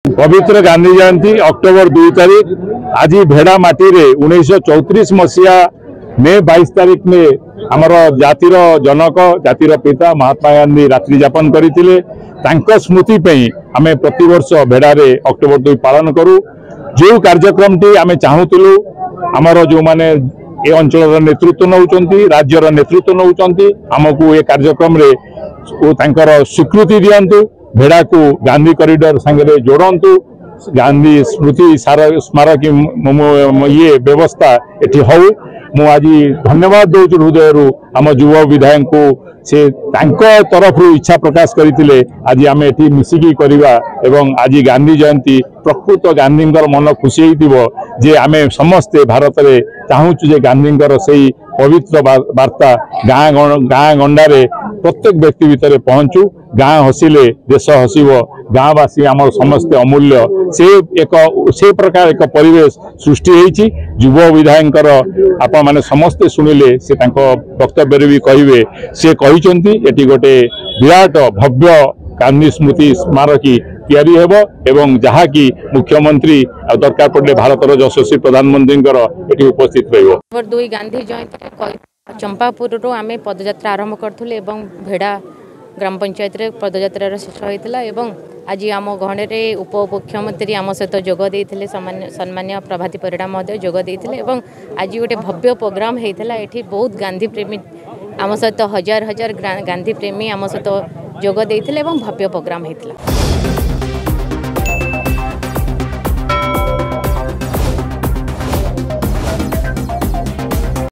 पवित्र गांधी जयंती अक्टोबर 2 तारीख आज भेड़ा माटी रे 1934 मसीहा मे 22 तारीख में आमर जातिर जनक जातिर पिता महात्मा गांधी रात्रि यापन करते स्मृति आम प्रतिवर्ष भेड़ारे अक्टोबर 2 पालन करूँ। जो कार्यक्रम टी आम चाहूलु आमर जो माने ए अंचल नेतृत्व नौकरी राज्यर नेतृत्व नौकरी आमको ये कार्यक्रम रे स्वीकृति दिंतु भेड़ा को गांधी कॉरिडोर संगे जोड़ू गांधी स्मृति स्मारक ये व्यवस्था एटी हो मु आज धन्यवाद दौर हृदय आम युव विधायक को से तरफ इच्छा प्रकाश करते आज आम ये मिसिकी करवा एवं आज गांधी जयंती प्रकृत गांधी मन खुशी जे आम समस्ते भारत में चाहूँ जे गांधी से पवित्र वार्ता गाँ गंडारे प्रत्येक व्यक्ति भितर पहुँचू गाँ हसिले देश हसिब गाँवासी आम समस्ते अमूल्य से प्रकार एक परिवेश सृष्टि होती युव विधायक आपण मैंने समस्ते शुणिले से वक्तव्य भी कहे से कहते गोटे विराट भव्य गांधी स्मृति स्मारकी तैयारी हेब एवं जहाँकि मुख्यमंत्री दरकार पड़े भारतर यशस्वी प्रधानमंत्री उपस्थित रही। गांधी जयंती चंपापुर आम पदयात्रा आरंभ करूँ भेड़ा ग्राम पंचायत रे पदयात्रा शेष होता आज आम गहणे उप मुख्यमंत्री आम सहित जोगदे सम्मान्य प्रभाती परिड़ा जोगदे आज गोटे भव्य प्रोग्राम होता ये बहुत गांधी प्रेमी आम सहित हजार हजार गांधी प्रेमी आम सहित जोगदे भव्य प्रोग्राम होता।